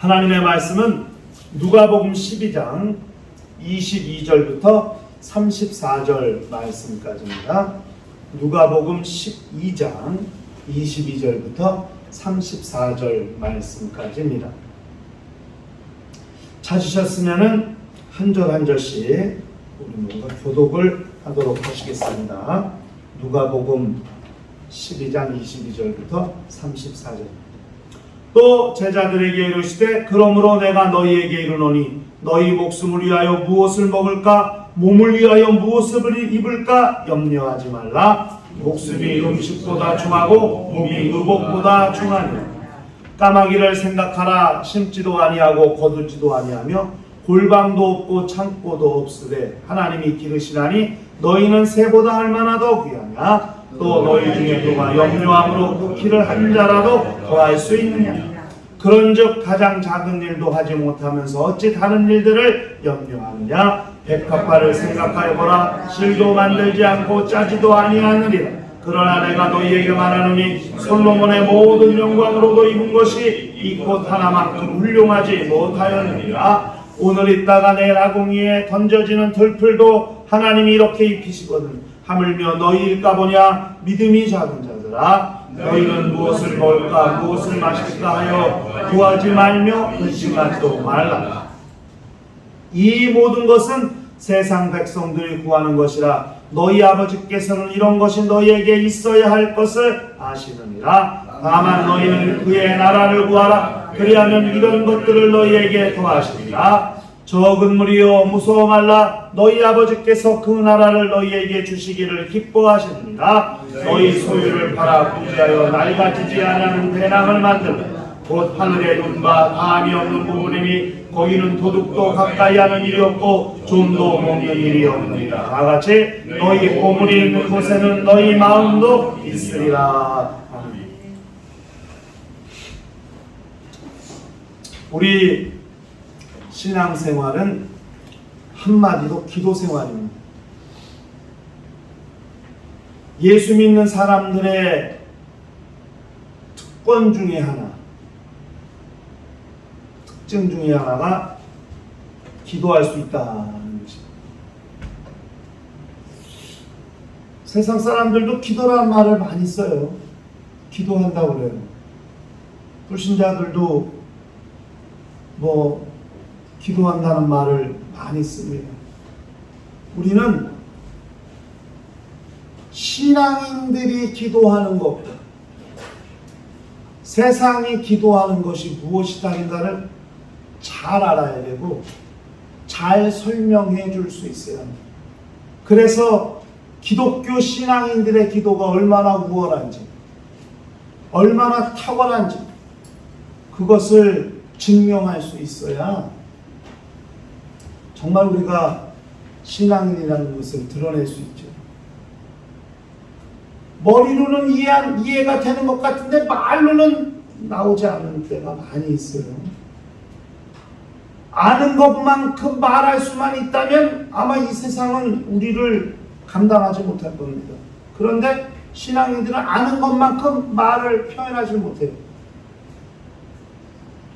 하나님의 말씀은 누가복음 12장 22절부터 34절 말씀까지입니다. 누가복음 12장 22절부터 34절 말씀까지입니다. 찾으셨으면 한 절 한 절씩 우리 모두 교독을 하도록 하시겠습니다. 누가복음 12장 22절부터 34절. 또 제자들에게 이르시되 그러므로 내가 너희에게 이르노니 너희 목숨을 위하여 무엇을 먹을까 몸을 위하여 무엇을 입을까 염려하지 말라. 목숨이 음식보다 중하고 몸이 의복보다 중하니 까마귀를 생각하라. 심지도 아니하고 거두지도 아니하며 골방도 없고 창고도 없으되 하나님이 기르시나니 너희는 새보다 얼마나 더 귀하냐. 또 너희 중에 누가 염려함으로 그 길을 한 자라도 더할 수 있느냐. 그런즉 가장 작은 일도 하지 못하면서 어찌 다른 일들을 염려하느냐. 백합화를 생각하여 보라. 실도 만들지 않고 짜지도 아니하느니라. 그러나 내가 너희에게 말하노니 솔로몬의 모든 영광으로도 입은 것이 이 꽃 하나만큼 훌륭하지 못하였느니라. 오늘 있다가 내일 아궁이에 던져지는 들풀도 하나님이 이렇게 입히시거든 하물며 너희일까 보냐. 믿음이 작은 자들아, 너희는 무엇을 먹을까 무엇을 마실까 하여 구하지 말며 근심하지도 말라. 이 모든 것은 세상 백성들이 구하는 것이라. 너희 아버지께서는 이런 것이 너희에게 있어야 할 것을 아시느니라. 다만 너희는 그의 나라를 구하라. 그리하면 이런 것들을 너희에게 더하시리라. 적은 무리여 무서워 말라. 너희 아버지께서 그 나라를 너희에게 주시기를 기뻐하시느니라. 너희 소유를 팔아 부지하여 낡아지지 않는 배낭을 만들라. 곧 하늘에 눈과 담이 없는 부분이니 거기는 도둑도 가까이 하는 일이 없고 좀도 먹는 일이 없느니라. 다같이 너희 보물이 있는 곳에는 너희 마음도 있으리라. 아멘. 우리 신앙생활은 한마디로 기도생활입니다. 예수 믿는 사람들의 특권 중에 하나, 특징 중에 하나가 기도할 수 있다는 것입니다. 세상 사람들도 기도라는 말을 많이 써요. 기도한다고 그래요. 불신자들도 기도한다는 말을 많이 씁니다. 우리는 신앙인들이 기도하는 것보다 세상이 기도하는 것이 무엇이다인가를 잘 알아야 되고 잘 설명해 줄 수 있어야 합니다. 그래서 기독교 신앙인들의 기도가 얼마나 우월한지, 얼마나 탁월한지 그것을 증명할 수 있어야 정말 우리가 신앙인이라는 것을 드러낼 수 있죠. 머리로는 이해가 되는 것 같은데 말로는 나오지 않는 때가 많이 있어요. 아는 것만큼 말할 수만 있다면 아마 이 세상은 우리를 감당하지 못할 겁니다. 그런데 신앙인들은 아는 것만큼 말을 표현하지 못해요.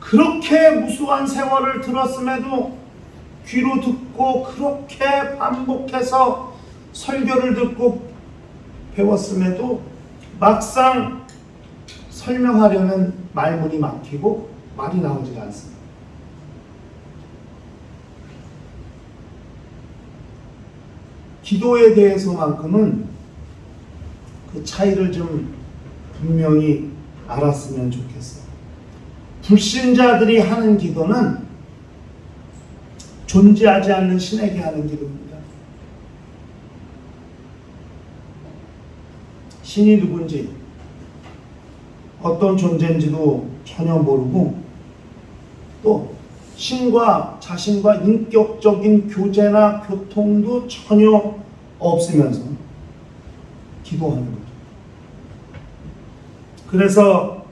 그렇게 무수한 세월을 들었음에도 귀로 듣고 그렇게 반복해서 설교를 듣고 배웠음에도 막상 설명하려면 말문이 막히고 말이 나오지가 않습니다. 기도에 대해서만큼은 그 차이를 좀 분명히 알았으면 좋겠어요. 불신자들이 하는 기도는 존재하지 않는 신에게 하는 기도입니다. 신이 누군지 어떤 존재인지도 전혀 모르고 또 신과 자신과 인격적인 교제나 교통도 전혀 없으면서 기도하는 거죠. 그래서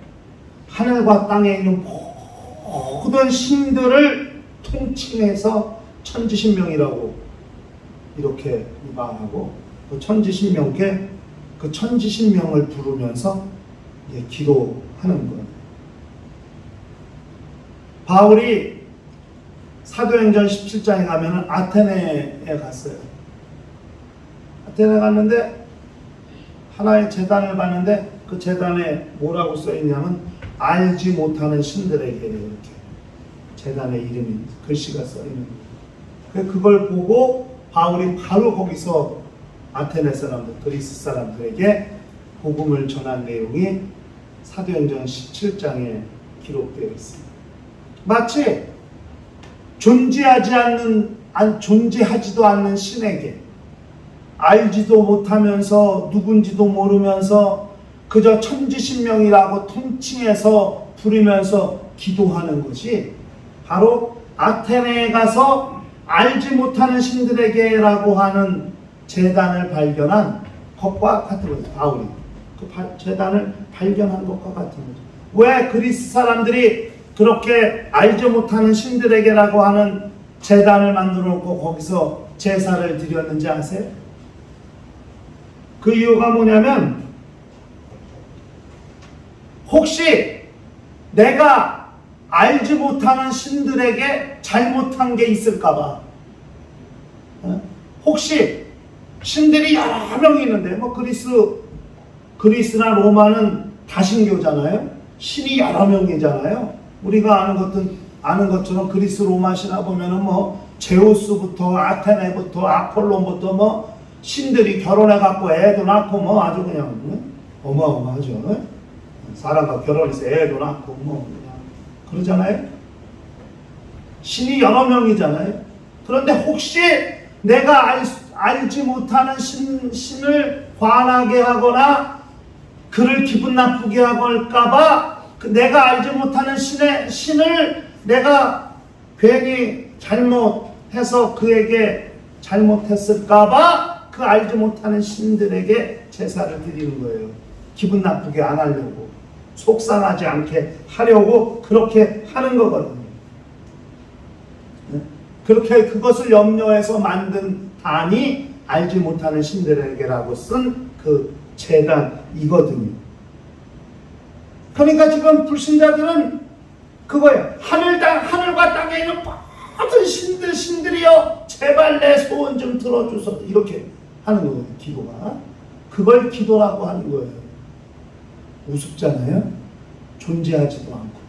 하늘과 땅에 있는 모든 신들을 통칭해서 천지신명이라고 이렇게 말하고 그 천지신명께 그 천지신명을 부르면서 기도하는 거예요. 바울이 사도행전 17장에 가면은 아테네에 갔어요. 아테네 갔는데 하나의 제단을 봤는데 그 제단에 뭐라고 써 있냐면 알지 못하는 신들에게 이렇게 제단의 이름이 글씨가 써 있는 거예요. 그걸 보고 바울이 바로 거기서 아테네 사람들, 그리스 사람들에게 복음을 전한 내용이 사도행전 17장에 기록되어 있습니다. 마치 존재하지도 않는 신에게 알지도 못하면서 누군지도 모르면서 그저 천지신명이라고 통칭해서 부르면서 기도하는 것이 바로 아테네에 가서 알지 못하는 신들에게라고 하는 제단을 발견한 것과 같은 거죠. 바울이 그 제단을 발견한 것과 같은 거죠. 왜 그리스 사람들이 그렇게 알지 못하는 신들에게라고 하는 제단을 만들어 놓고 거기서 제사를 드렸는지 아세요? 그 이유가 뭐냐면 혹시 내가 알지 못하는 신들에게 잘못한 게 있을까봐, 혹시 신들이 여러 명이 있는데 뭐 그리스나 로마는 다신교잖아요. 신이 여러 명이잖아요. 우리가 아는 것처럼 그리스 로마 신화 보면은 뭐 제우스부터 아테네부터 아폴론부터 뭐 신들이 결혼해 갖고 애도 낳고 뭐 아주 그냥 어마어마하죠. 사람과 결혼해서 애도 낳고 뭐 그냥 그러잖아요. 신이 여러 명이잖아요. 그런데 혹시 내가 알지 못하는 신을 화나게 하거나 그를 기분 나쁘게 할까봐 내가 알지 못하는 신을 내가 괜히 잘못해서 그에게 잘못했을까봐 그 알지 못하는 신들에게 제사를 드리는 거예요. 기분 나쁘게 안 하려고, 속상하지 않게 하려고 그렇게 하는 거거든요. 그렇게 그것을 염려해서 만든 단이 알지 못하는 신들에게라고 쓴 그 제단이거든요. 그러니까 지금 불신자들은 그거예요. 하늘과 땅에 있는 모든 신들이여 제발 내 소원 좀 들어줘서 이렇게 하는 거거든요. 기도가. 그걸 기도라고 하는 거예요. 우습잖아요. 존재하지도 않고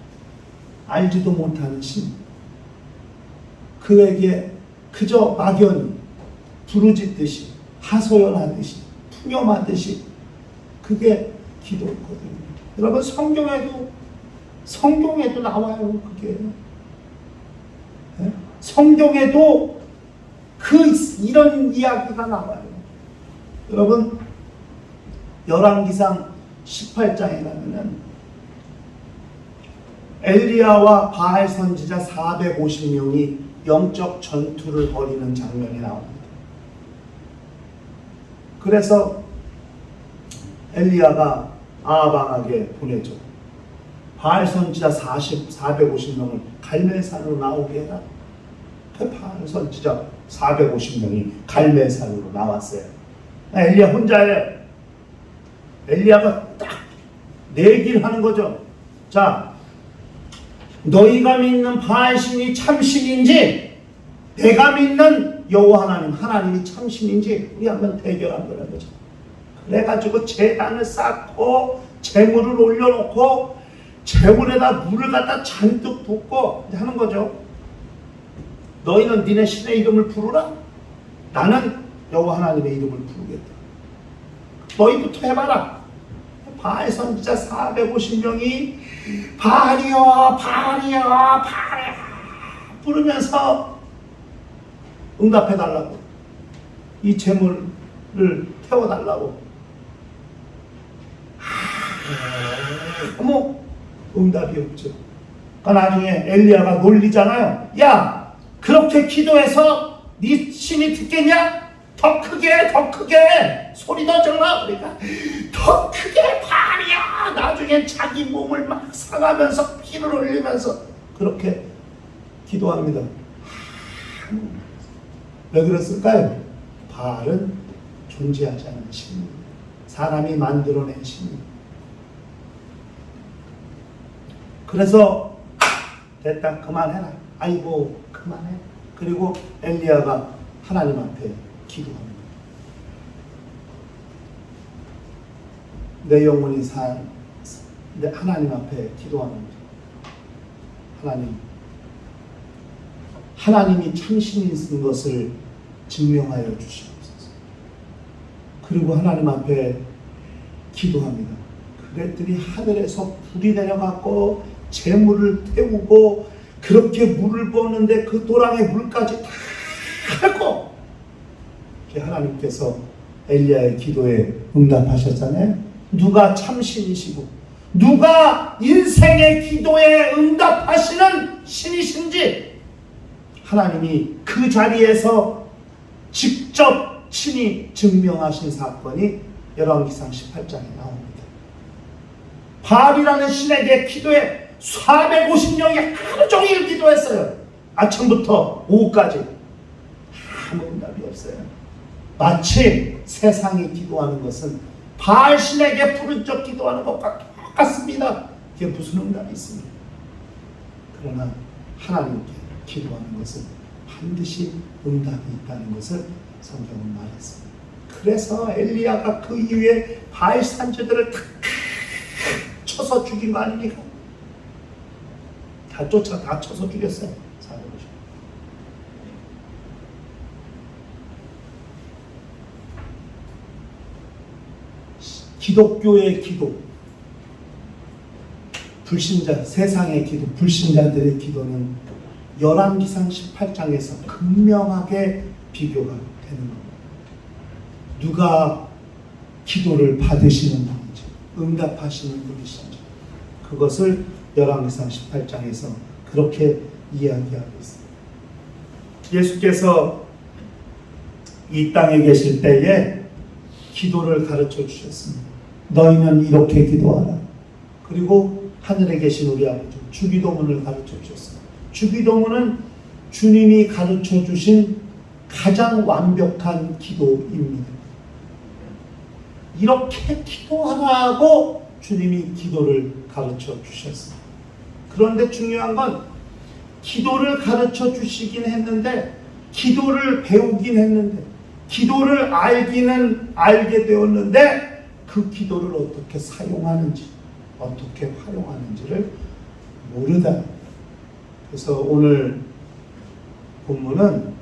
알지도 못하는 신, 그에게 그저 막연히 부르짖듯이 하소연하듯이 푸념하듯이 그게 기도거든요. 여러분 성경에도 나와요. 그게 성경에도 이런 이야기가 나와요. 여러분 열왕기상 18장에 가면은 엘리야와 바알 선지자 450명이 영적 전투를 벌이는 장면이 나옵니다. 그래서 엘리야가 아방에게 보내죠. 바알 선지자 450명을 갈멜산으로 나오게 해라. 그 바알 선지자 450명이 갈멜산으로 나왔어요. 엘리야 혼자예요. 엘리야가 딱 내기를 하는 거죠. 자, 너희가 믿는 바알신이 참신인지 내가 믿는 여호와 하나님이 참신인지 우리 한번 대결한 거라는 거죠. 그래가지고 제단을 쌓고 재물을 올려놓고 재물에다 물을 갖다 잔뜩 붓고 하는 거죠. 너희는 니네 신의 이름을 부르라. 나는 여호와 하나님의 이름을 부르겠다. 너희부터 해봐라. 바알 선지자 450명이 바알이여 부르면서 응답해달라고, 이 재물을 태워달라고. 아무 응답이 없죠. 그러니까 나중에 엘리야가 놀리잖아요. 야, 그렇게 기도해서 네 신이 듣겠냐? 더 크게 소리 더 질러. 그러니까 더 크게 바알이야. 나중에 자기 몸을 막 상하면서 피를 흘리면서 그렇게 기도합니다. 왜 그랬을까요? 바알은 존재하지 않는 신입니다. 사람이 만들어낸 신입니다. 그래서 됐다, 그만해라. 아이고, 그만해. 그리고 엘리야가 하나님 앞에 기도합니다. 내 영혼이 내 하나님 앞에 기도합니다. 하나님이 참신인 것을 증명하여 주시옵소서. 그리고 하나님 앞에 기도합니다. 그랬더니 하늘에서 불이 내려갔고 재물을 태우고 그렇게 물을 부었는데 그 도랑의 물까지 다 핥고 하나님께서 엘리야의 기도에 응답하셨잖아요. 누가 참신이시고 누가 인생의 기도에 응답하시는 신이신지 하나님이 그 자리에서 직접 친히 증명하신 사건이 열왕기상 18장에 나옵니다. 바알이라는 신에게 기도해 450명이 하루 종일 기도했어요. 아침부터 오후까지 아무 응답이 없어요. 마치 세상이 기도하는 것은 바알 신에게 부른 적 기도하는 것과 똑같습니다. 그게 무슨 응답이 있습니까? 그러나 하나님께 기도하는 것은 반드시 응답이 있다는 것을 성경은 말했습니다. 그래서 엘리야가 그 이후에 바알 산지들을 다 쳐서 죽인 거 아닙니까? 다 쳐서 죽였어요. 기독교의 기도, 불신자, 세상의 기도, 불신자들의 기도는 열왕기상 18장에서 극명하게 비교가 되는 겁니다. 누가 기도를 받으시는 분인지, 응답하시는 분이신지, 그것을 열왕기상 18장에서 그렇게 이야기하고 있습니다. 예수께서 이 땅에 계실 때에 기도를 가르쳐 주셨습니다. 너희는 이렇게 기도하라. 그리고 하늘에 계신 우리 아버지, 주기도문을 가르쳐 주셨습니다. 주기도문은 주님이 가르쳐 주신 가장 완벽한 기도입니다. 이렇게 기도하라고 주님이 기도를 가르쳐 주셨습니다. 그런데 중요한 건 기도를 가르쳐 주시긴 했는데, 기도를 배우긴 했는데, 기도를 알게 되었는데, 그 기도를 어떻게 사용하는지, 어떻게 활용하는지를 모르다. 그래서 오늘 본문은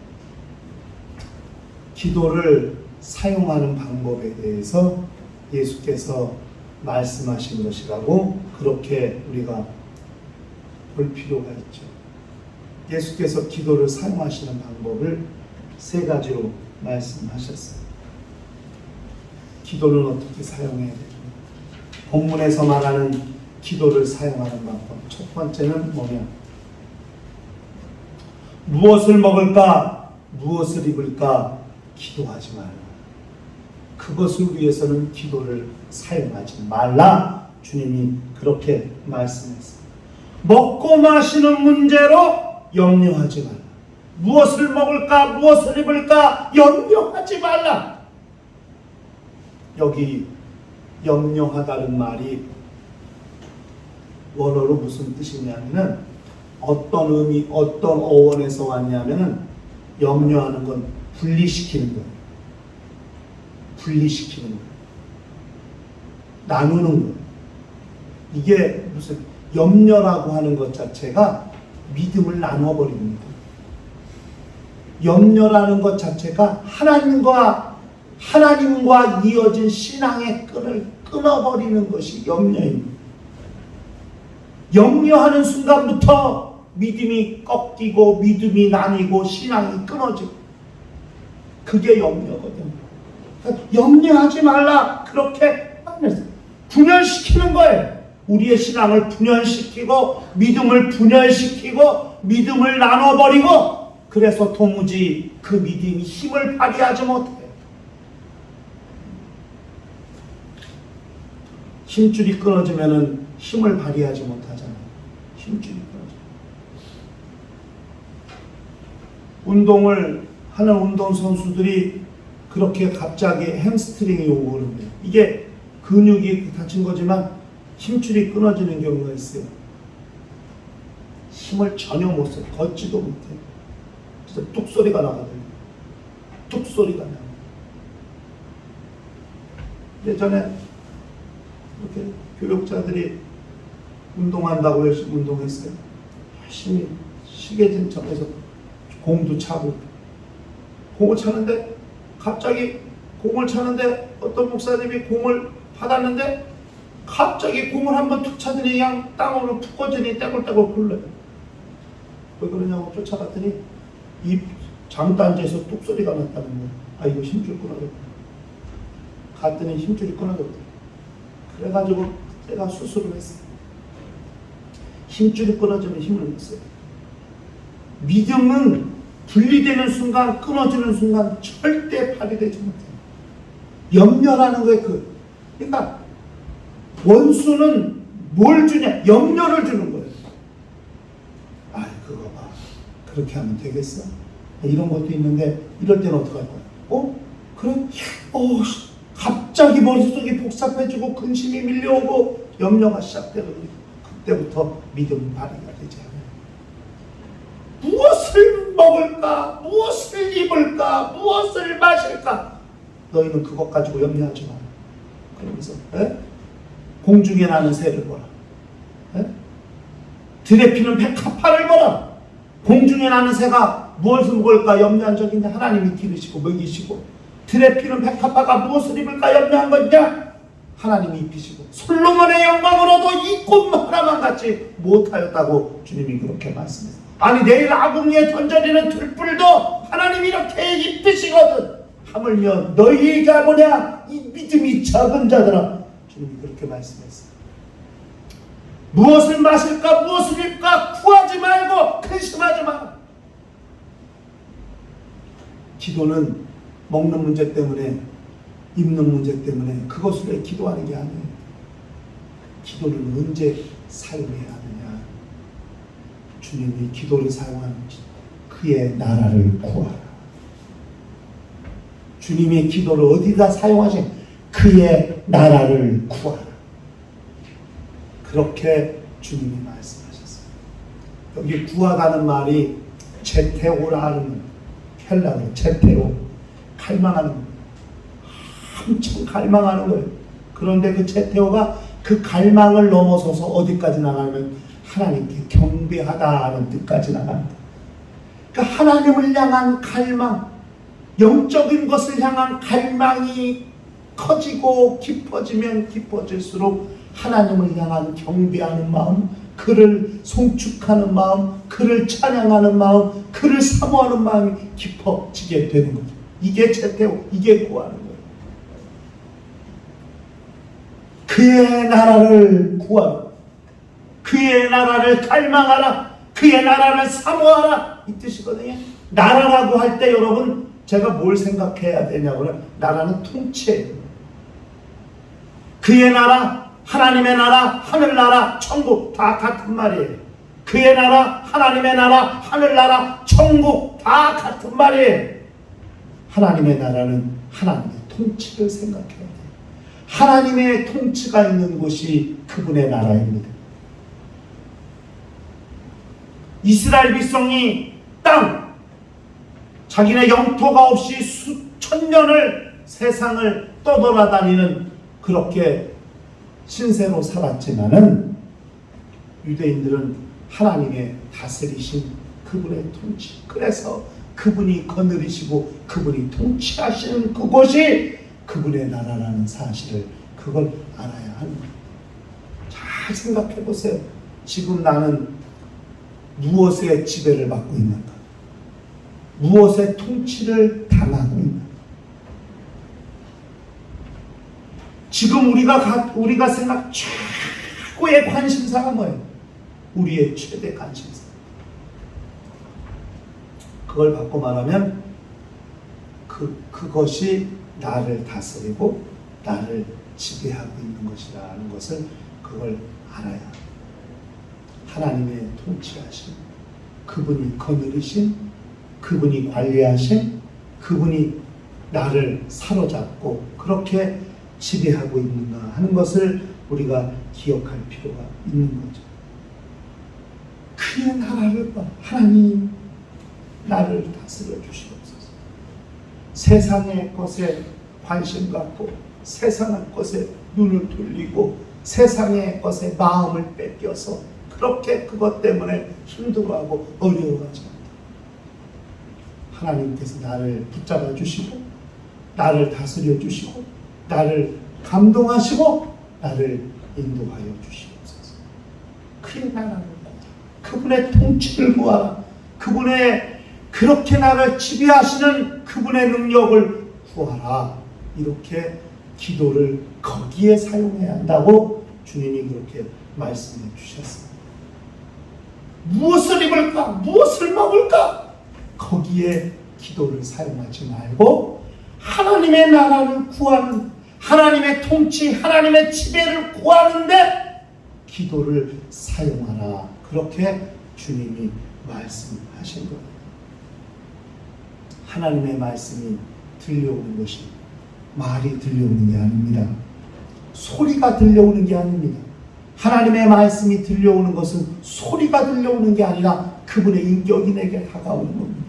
기도를 사용하는 방법에 대해서 예수께서 말씀하신 것이라고 그렇게 우리가 볼 필요가 있죠. 예수께서 기도를 사용하시는 방법을 세 가지로 말씀하셨어요. 기도는 어떻게 사용해야 됩니까? 본문에서 말하는 기도를 사용하는 방법. 첫 번째는 뭐냐? 무엇을 먹을까? 무엇을 입을까? 기도하지 말라. 그것을 위해서는 기도를 사용하지 말라. 주님이 그렇게 말씀했습니다. 먹고 마시는 문제로 염려하지 말라. 무엇을 먹을까? 무엇을 입을까? 염려하지 말라. 여기 염려하다는 말이 원어로 무슨 뜻이냐면은 어떤 의미, 어떤 어원에서 왔냐면은 염려하는 건 분리시키는 거예요. 분리시키는 거예요. 나누는 거예요. 이게 무슨 염려라고 하는 것 자체가 믿음을 나눠버립니다. 염려라는 것 자체가 하나님과 이어진 신앙의 끈을 끊어버리는 것이 염려입니다. 염려하는 순간부터 믿음이 꺾이고 믿음이 나뉘고 신앙이 끊어지고, 그게 염려거든요. 염려하지 말라, 그렇게 분열시키는 거예요. 우리의 신앙을 분열시키고 믿음을 분열시키고 믿음을 나눠버리고, 그래서 도무지 그 믿음이 힘을 발휘하지 못해요. 힘줄이 끊어지면은 힘을 발휘하지 못하잖아요. 힘줄이 끊어져. 운동을 하는 운동선수들이 그렇게 갑자기 햄스트링이 오고 그러는데, 이게 근육이 다친 거지만 힘줄이 끊어지는 경우가 있어요. 힘을 전혀 못 써. 걷지도 못해. 진짜 뚝소리가 나거든요. 뚝소리가 나. 예전에 이렇게 교육자들이 운동한다고 열심히 운동했어요. 열심히 시계진 척해서 공도 차고, 공을 차는데 갑자기 공을 차는데 어떤 목사님이 공을 받았는데 갑자기 공을 한번 툭 차더니 그냥 땅으로 푹 꺼지니 떼굴떼굴 굴러요. 왜 그러냐고 쫓아갔더니 이 장단지에서 뚝소리가 났다는 거예요. 아, 이거 힘줄 끊어졌다. 갔더니 힘줄이 끊어졌다. 그래가지고 제가 수술을 했어요. 힘줄이 끊어지면 힘을 못 써요. 믿음은 분리되는 순간, 끊어지는 순간 절대 발휘되지 못해요. 염려라는 거예요. 그러니까 원수는 뭘 주냐? 염려를 주는 거예요. 아, 그거 봐. 그렇게 하면 되겠어? 이런 것도 있는데 이럴 때는 어떡할 거야? 그래? 갑자기 머릿속이 복잡해지고 근심이 밀려오고 염려가 시작되거든요. 그때부터 믿음은 발휘가 되지 않아요. 무엇을 먹을까? 무엇을 입을까? 무엇을 마실까? 너희는 그것 가지고 염려하지 마라. 그러면서 공중에 나는 새를 보라. 들에 피는 백합화를 보라. 공중에 나는 새가 무엇을 먹을까 염려한 적이 있냐? 하나님이 기르시고 먹이시고. 들에 피는 백합화가 무엇을 입을까 염려한 거냐? 하나님이 입히시고. 솔로몬의 영광으로도 이 꿈 하나만 갖지 못하였다고 주님이 그렇게 말씀했어요. 아니, 내일 아궁이에 던져지는 들불도 하나님이 이렇게 입히시거든. 하물며 너희가 뭐냐? 이 믿음이 적은 자들아. 주님이 그렇게 말씀했어요. 무엇을 마실까? 무엇을 입을까? 구하지 말고 근심하지 마. 기도는 먹는 문제 때문에, 입는 문제 때문에 그것을 왜 기도하는 게 아니에요. 기도를 언제 사용해야 하느냐? 주님이 기도를 사용하는 그의 나라를 구하라. 주님의 기도를 어디다 사용하신? 그의 나라를 구하라. 그렇게 주님이 말씀하셨어요. 여기 구하다는 말이 제테오라는 헬라어로 제테오, 갈망하는 거예요. 엄청 갈망하는 거예요. 그런데 그 제테오가 그 갈망을 넘어서서 어디까지 나가면 하나님께 경배하다는 뜻까지 나간다. 그러니까 하나님을 향한 갈망, 영적인 것을 향한 갈망이 커지고 깊어지면 깊어질수록 하나님을 향한 경배하는 마음, 그를 송축하는 마음, 그를 찬양하는 마음, 그를 사모하는 마음이 깊어지게 되는 거죠. 이게 제테오, 이게 구하는 거예요. 그의 나라를 구하라. 그의 나라를 갈망하라. 그의 나라를 사모하라. 이 뜻이거든요. 나라라고 할 때 여러분, 제가 뭘 생각해야 되냐고는, 나라는 통치예요. 그의 나라, 하나님의 나라, 하늘나라, 천국 다 같은 말이에요. 그의 나라, 하나님의 나라, 하늘나라, 천국 다 같은 말이에요. 하나님의 나라는 하나님의 통치를 생각해야 돼요. 하나님의 통치가 있는 곳이 그분의 나라입니다. 이스라엘 백성이 땅, 자기네 영토가 없이 수천 년을 세상을 떠돌아다니는 그렇게 신세로 살았지만은 유대인들은 하나님의 다스리신 그분의 통치, 그래서 그분이 거느리시고 그분이 통치하시는 그곳이 그분의 나라라는 사실을, 그걸 알아야 하는 거예요. 잘 생각해 보세요. 지금 나는 무엇의 지배를 받고 있는가? 무엇의 통치를 당하고 있는가? 지금 우리가 생각 최고의 관심사가 뭐예요? 우리의 최대 관심사. 그걸 바꿔 말하면 그것이 나를 다스리고 나를 지배하고 있는 것이라는 것을, 그걸 알아야 하나님의 통치하신, 그분이 거느리신, 그분이 관리하신, 그분이 나를 사로잡고 그렇게 지배하고 있는가 하는 것을 우리가 기억할 필요가 있는 거죠. 그의 나라를 봐. 하나님 나를 다스려 주시옵소서. 세상의 것에 관심 갖고 세상의 것에 눈을 돌리고 세상의 것에 마음을 뺏겨서 그렇게 그것 때문에 힘들어하고 어려워하지 않다. 하나님께서 나를 붙잡아 주시고 나를 다스려 주시고 나를 감동하시고 나를 인도하여 주시옵소서. 그의 나라를 구하라. 그분의 통치를 구하라. 그분의 그렇게 나를 지배하시는 그분의 능력을 구하라. 이렇게 기도를 거기에 사용해야 한다고 주님이 그렇게 말씀해 주셨습니다. 무엇을 입을까? 무엇을 먹을까? 거기에 기도를 사용하지 말고 하나님의 나라를 구하는, 하나님의 통치, 하나님의 지배를 구하는데 기도를 사용하라. 그렇게 주님이 말씀하신 겁니다. 하나님의 말씀이 들려오는 것이 말이 들려오는 게 아닙니다. 소리가 들려오는 게 아닙니다. 하나님의 말씀이 들려오는 것은 소리가 들려오는 게 아니라 그분의 인격이 내게 다가오는 겁니다.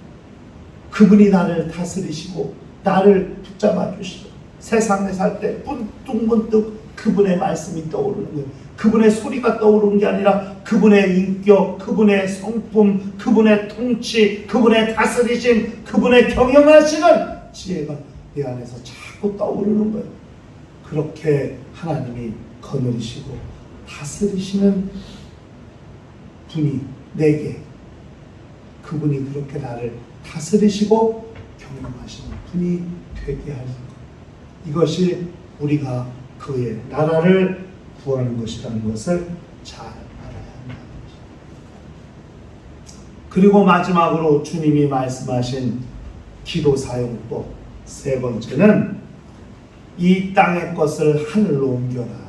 그분이 나를 다스리시고 나를 붙잡아 주시고 세상에 살 때 문득문득 그분의 말씀이 떠오르는 거예요. 그분의 소리가 떠오르는 게 아니라 그분의 인격, 그분의 성품, 그분의 통치, 그분의 다스리심, 그분의 경영하시는 지혜가 내 안에서 자꾸 떠오르는 거예요. 그렇게 하나님이 거느리시고 다스리시는 분이 내게, 그분이 그렇게 나를 다스리시고 경영하시는 분이 되게 하는 것. 이것이 우리가 그의 나라를 구하는 것이라는 것을 잘 알아야 한다는 것입니다. 그리고 마지막으로 주님이 말씀하신 기도 사용법 세 번째는 이 땅의 것을 하늘로 옮겨라.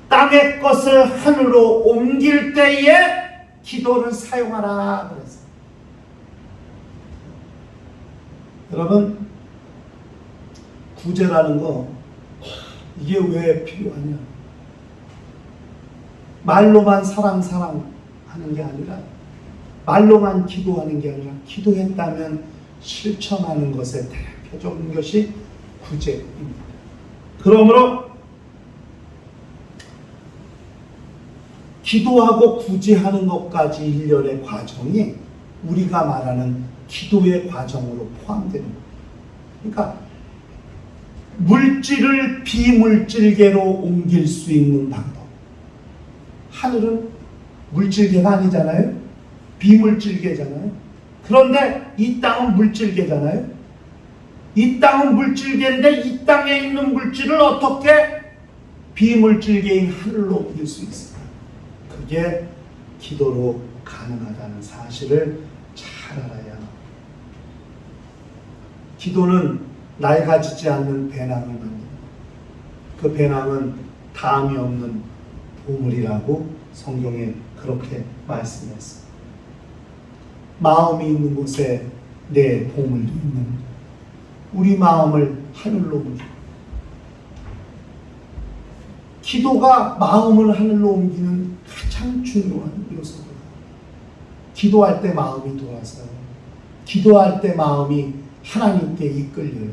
땅의 것을 하늘로 옮길 때에 기도를 사용하라 그랬어요. 여러분, 구제라는 거 이게 왜 필요하냐? 말로만 사랑 하는 게 아니라, 말로만 기도하는 게 아니라 기도했다면 실천하는 것의 대표적인 것이 구제입니다. 그러므로 기도하고 구제하는 것까지 일련의 과정이 우리가 말하는 기도의 과정으로 포함되는 거예요. 그러니까 물질을 비물질계로 옮길 수 있는 방법. 하늘은 물질계가 아니잖아요. 비물질계잖아요. 그런데 이 땅은 물질계잖아요. 이 땅은 물질계인데 이 땅에 있는 물질을 어떻게 비물질계인 하늘로 옮길 수 있을까? 그게 기도로 가능하다는 사실을 잘 알아야 합니다. 기도는 낡아지지 않는 배낭을 만듭니다. 그 배낭은 담이 없는 보물이라고 성경에 그렇게 말씀했습니다. 마음이 있는 곳에 내 보물도 있는, 우리 마음을 하늘로 옮기고, 기도가 마음을 하늘로 옮기는 가장 중요한 요소입니다. 기도할 때 마음이 돌아서요. 기도할 때 마음이 하나님께 이끌려요.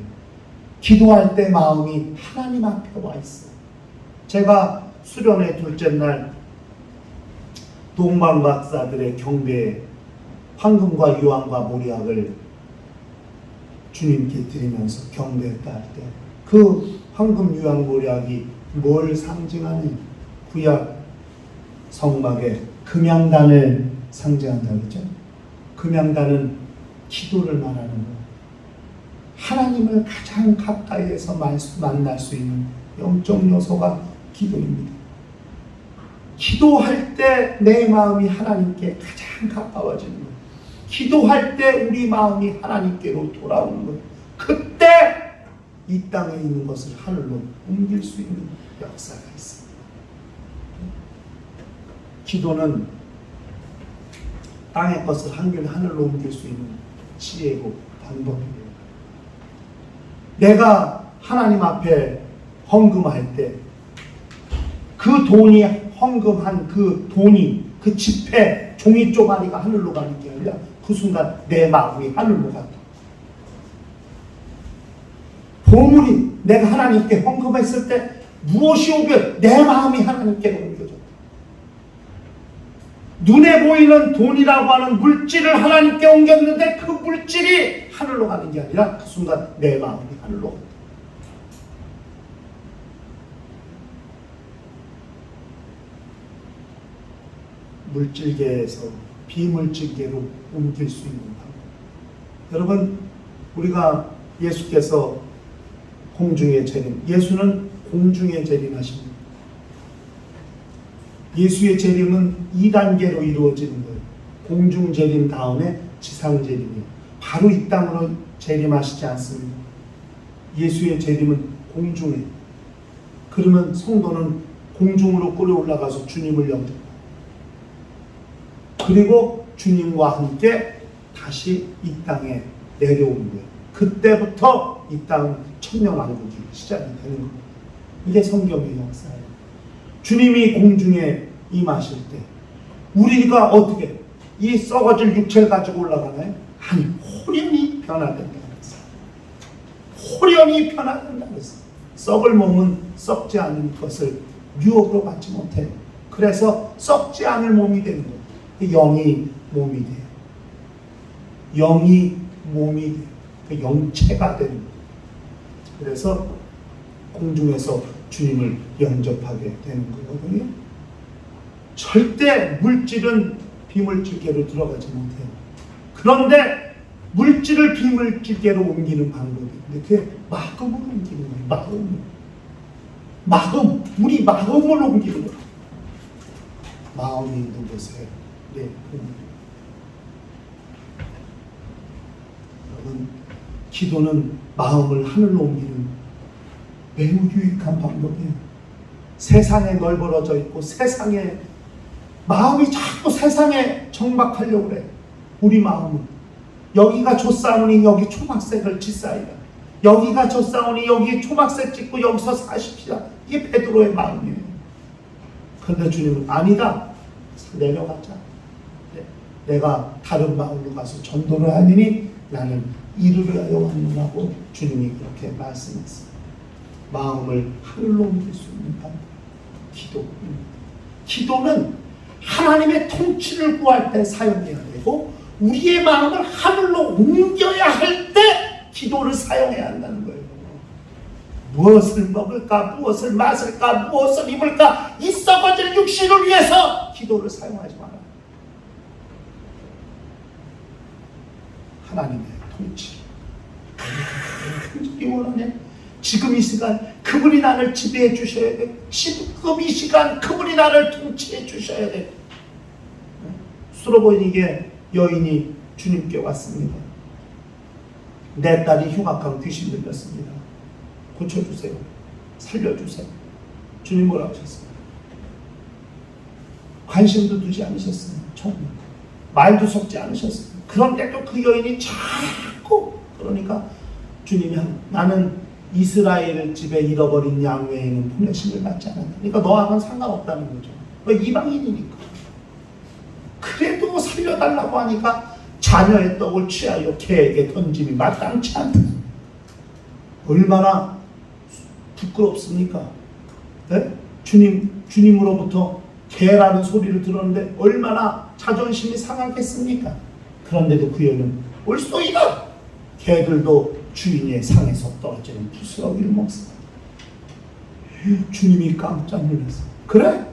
기도할 때 마음이 하나님 앞에 와 있어요. 제가 수련회 둘째 날 동방박사들의 경배에 황금과 유황과 모략을 주님께 드리면서 경배했다 할 때 그 황금, 유황, 모략이 뭘 상징하느냐? 구약 성막의 금양단을 상징한다고 했죠. 금양단은 기도를 말하는 거예요. 하나님을 가장 가까이에서 만날 수 있는 영적 요소가 기도입니다. 기도할 때 내 마음이 하나님께 가장 가까워지는 거예요. 기도할 때 우리 마음이 하나님께로 돌아오는 거예요. 그때 이 땅에 있는 것을 하늘로 옮길 수 있는 역사가 있습니다. 기도는 땅의 것을 하늘로 옮길 수 있는 지혜고 방법이에요. 내가 하나님 앞에 헌금할 때 그 돈이, 헌금한 그 돈이, 그 지폐 종이 쪼가리가 하늘로 가는 게 아니라 그 순간 내 마음이 하늘로 갔다. 보물이 내가 하나님께 헌금했을 때 무엇이 오길 내 마음이 하나님께로 옮겨졌다. 눈에 보이는 돈이라고 하는 물질을 하나님께 옮겼는데 그 물질이 하늘로 가는 게 아니라 그 순간 내 마음이 하늘로 갔다. 물질계에서 비물질계로 옮길 수 있는 방법. 여러분, 우리가 예수께서 공중에 재림, 예수는 공중에 재림하십니다. 예수의 재림은 2단계로 이루어지는 거예요. 공중 재림 다음에 지상 재림이에요. 바로 이 땅으로 재림하시지 않습니다. 예수의 재림은 공중에. 그러면 성도는 공중으로 끌어올라가서 주님을 영접합니다. 그리고 주님과 함께 다시 이 땅에 내려오는 거예요. 그때부터 이 땅은 천년왕국이 시작이 되는 겁니다. 이게 성경의 역사예요. 주님이 공중에 임하실 때 우리가 어떻게 이 썩어질 육체를 가지고 올라가나요? 아니, 호련히 변화된다고 했어요. 호련히 변화된다고 했어요. 썩을 몸은 썩지 않은 것을 유혹으로 받지 못해요. 그래서 썩지 않을 몸이 되는 거예요. 영이 몸이 돼요. 영이 몸이 돼요. 영체가 되는 거예요. 그래서 공중에서 주님을 영접하게 되는 거거든요. 절대 물질은 비물질계로 들어가지 못해요. 그런데 물질을 비물질계로 옮기는 방법이 있는데 그게 마음을 옮기는 거예요. 마음. 우리 마음을 옮기는 거예요. 마음이 있는 곳에 네, 여러분, 기도는 마음을 하늘로 옮기는 매우 유익한 방법이에요. 세상에 널브러져 있고 세상에 마음이 자꾸 세상에 정박하려고 그래. 우리 마음은 여기가 좆사오니 여기 초막색을 짓사이다. 여기가 좆사오니 여기 초막색 짓고 여기서 사십시다. 이게 베드로의 마음이에요. 그런데 주님은 아니다. 내려가자. 내가 다른 마을로 가서 전도를 하니니 나는 이를 위하여 왔느라고 주님이 그렇게 말씀했습니다. 마음을 하늘로 옮길 수 있는 방법, 기도입니다. 기도는 하나님의 통치를 구할 때 사용해야 되고 우리의 마음을 하늘로 옮겨야 할 때 기도를 사용해야 한다는 거예요. 무엇을 먹을까, 무엇을 마실까, 무엇을 입을까, 이 썩어질 육신을 위해서 기도를 사용하지 마라. 하나님의 통치. 간절히 원하네. 지금 이 시간 그분이 나를 지배해 주셔야 돼. 지금 이 시간 그분이 나를 통치해 주셔야 돼. 수로보니게 여인이 주님께 왔습니다. 내 딸이 흉악한 귀신 들렸습니다. 고쳐주세요. 살려주세요. 주님 뭐라고 하셨어요? 관심도 두지 않으셨어요. 처음에 말도 섞지 않으셨어요. 그런데도 그 여인이 자꾸 그러니까 주님이 나는 이스라엘 집에 잃어버린 양 외에는 보내심을 받지 않았다. 그러니까 너하고는 상관없다는 거죠. 왜 이방인이니까. 그래도 살려달라고 하니까 자녀의 떡을 취하여 개에게 던짐이 마땅치 않다. 얼마나 부끄럽습니까? 네? 주님으로부터 개라는 소리를 들었는데 얼마나 자존심이 상하겠습니까? 그런데도 그 여인은 올소이다. 개들도 주인의 상에서 떨어지는 부스러기를 먹습니다. 주님이 깜짝 놀랐어요. 그래?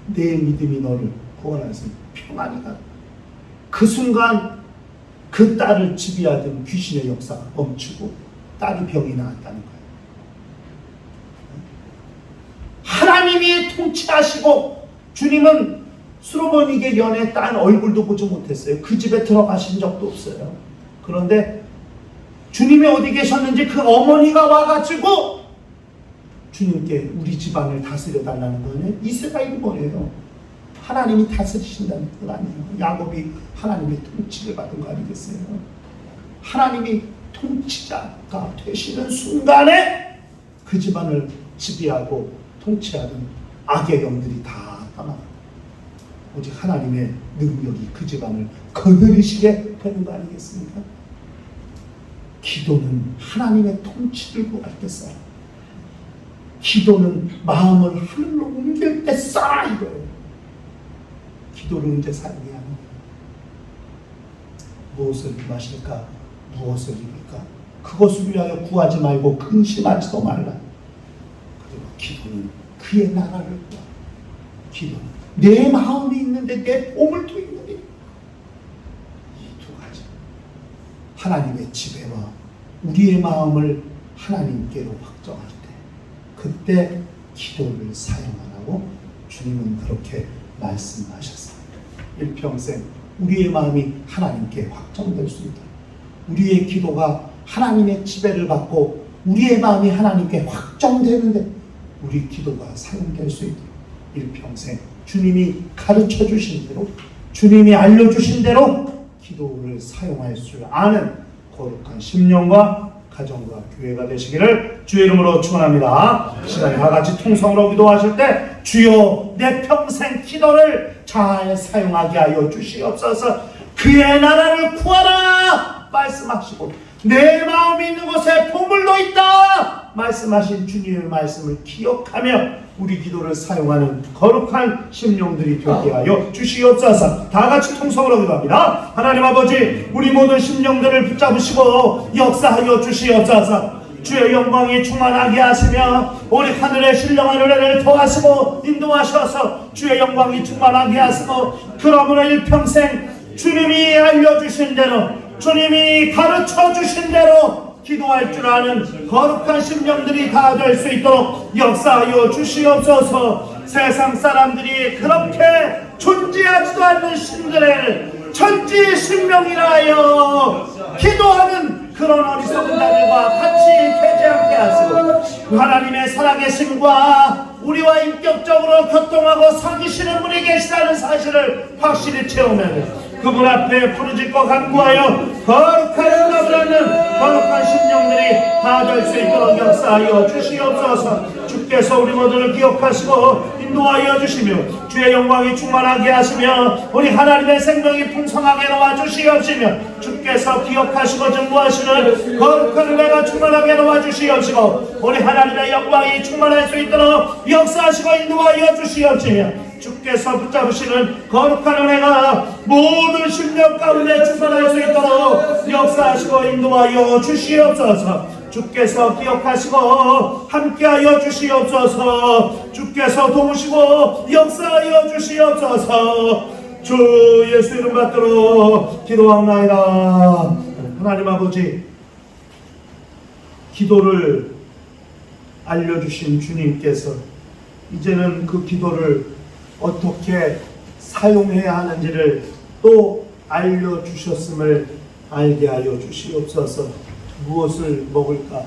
내 믿음이 너를 구원하여서 평안히 가. 그 순간 그 딸을 지배하던 귀신의 역사가 멈추고 딸이 병이 나았다는 거예요. 하나님이 통치하시고 주님은 수로보니게 연애 딸 얼굴도 보지 못했어요. 그 집에 들어가신 적도 없어요. 그런데 주님이 어디 계셨는지 그 어머니가 와가지고 주님께 우리 집안을 다스려 달라는 거는 이스라엘이 뭐예요? 하나님이 다스리신다는 것 아니에요. 야곱이 하나님의 통치를 받은 거 아니겠어요? 하나님이 통치자가 되시는 순간에 그 집안을 지배하고 통치하던 악의 영들이 다 떠나요. 오직 하나님의 능력이 그 집안을 거느리시게 되는 거 아니겠습니까? 기도는 하나님의 통치를 구할 때 써라. 기도는 마음을 하늘로 옮길 때 써라 이거예요. 기도를 언제 사용해야 합니까? 무엇을 마실까? 무엇을 입을까? 그것을 위하여 구하지 말고 근심하지도 말라. 그리고 기도는 그의 나라를 구하. 기도는 내 마음이 있는데 내 보물도 있는데, 이 두 가지 하나님의 지배와 우리의 마음을 하나님께로 확정할 때, 그때 기도를 사용하라고 주님은 그렇게 말씀하셨습니다. 일평생 우리의 마음이 하나님께 확정될 수 있도록, 우리의 기도가 하나님의 지배를 받고 우리의 마음이 하나님께 확정되는데 우리 기도가 사용될 수 있도록 일평생 주님이 가르쳐 주신 대로, 주님이 알려주신 대로 기도를 사용할 줄 아는 거룩한 심령과 가정과 교회가 되시기를 주의 이름으로 축원합니다. 시간에 다 같이 통성으로 기도하실 때 주여 내 평생 기도를 잘 사용하게 하여 주시옵소서. 그의 나라를 구하라 말씀하시고 내 마음이 있는 곳에 보물도 있다 말씀하신 주님의 말씀을 기억하며 우리 기도를 사용하는 거룩한 심령들이 되게 하여 주시옵소서. 다 같이 통성으로 기도합니다. 하나님 아버지, 우리 모든 심령들을 붙잡으시고 역사하여 주시옵소서. 주의 영광이 충만하게 하시며 우리 하늘의 신령한 은혜를 더하시고 인도하셔서 주의 영광이 충만하게 하시고, 그러므로 일평생 주님이 알려주신 대로, 주님이 가르쳐 주신 대로 기도할 줄 아는 거룩한 심령들이 다 될 수 있도록 역사하여 주시옵소서. 세상 사람들이 그렇게 존재하지도 않는 신들을 천지 신명이라 하여 기도하는 그런 어리석은 자들과 같이 되지 않게 하시고, 하나님의 살아계심과 우리와 인격적으로 교통하고 사귀시는 분이 계시다는 사실을 확실히 체험하는 그분 앞에 부르짖고 간구하여 거룩한 응답을 얻는 거룩한 심령들이 다 될 수 있도록 역사하여 주시옵소서. 주께서 우리 모두를 기억하시고 인도하여 주시며 주의 영광이 충만하게 하시며 우리 하나님의 생명이 풍성하게 놓아주시옵시며, 주께서 기억하시고 증거하시는 거룩한 은혜가 충만하게 놓아주시옵시고 우리 하나님의 영광이 충만할 수 있도록 역사하시고 인도하여 주시옵시며, 주께서 붙잡으시는 거룩한 은혜가 모든 심령 가운데 충만할 수 있도록 역사하시고 인도하여 주시옵소서. 주께서 기억하시고 함께하여 주시옵소서. 주께서 도우시고 역사하여 주시옵소서. 주 예수 이름 받들어 기도하옵나이다. 하나님 아버지, 기도를 알려주신 주님께서 이제는 그 기도를 어떻게 사용해야 하는지를 또 알려주셨음을 알게 하여 주시옵소서. 무엇을 먹을까,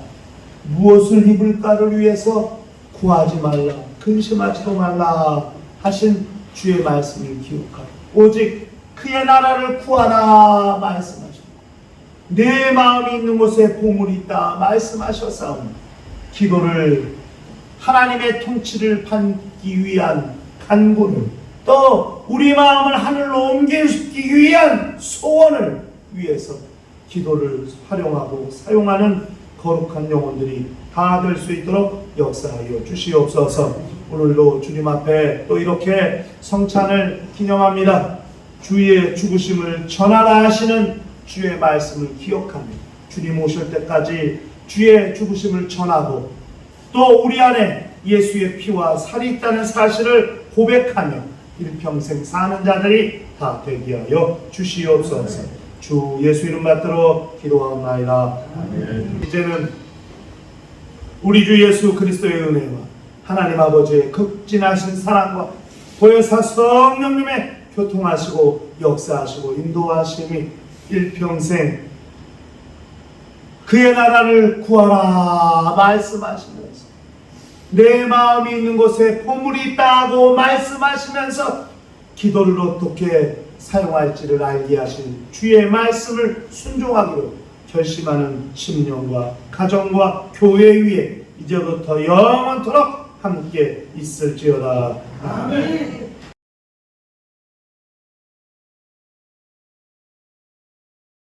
무엇을 입을까를 위해서 구하지 말라, 근심하지도 말라 하신 주의 말씀을 기억하고 오직 그의 나라를 구하라 말씀하십니다. 내 마음이 있는 곳에 보물이 있다 말씀하셨사오니, 기도를 하나님의 통치를 받기 위한 간구를, 또 우리 마음을 하늘로 옮기기 위한 소원을 위해서 기도를 활용하고 사용하는 거룩한 영혼들이 다 될 수 있도록 역사하여 주시옵소서. 오늘도 주님 앞에 또 이렇게 성찬을 기념합니다. 주의 죽으심을 전하라 하시는 주의 말씀을 기억하며 주님 오실 때까지 주의 죽으심을 전하고 또 우리 안에 예수의 피와 살이 있다는 사실을 고백하며 일평생 사는 자들이 다 되게 하여 주시옵소서. 주 예수 이름 받들어 기도하옵나이다. 아멘. 이제는 우리 주 예수 그리스도의 은혜와 하나님 아버지의 극진하신 사랑과 보혜사 성령님의 교통하시고 역사하시고 인도하심이 일평생 그의 나라를 구하라 말씀하시면서, 내 마음이 있는 곳에 보물이 있다고 말씀하시면서 기도를 어떻게 사용할지를 알게 하신 주의 말씀을 순종하기로 결심하는 심령과 가정과 교회 위에 이제부터 영원토록 함께 있을지어다. 아멘.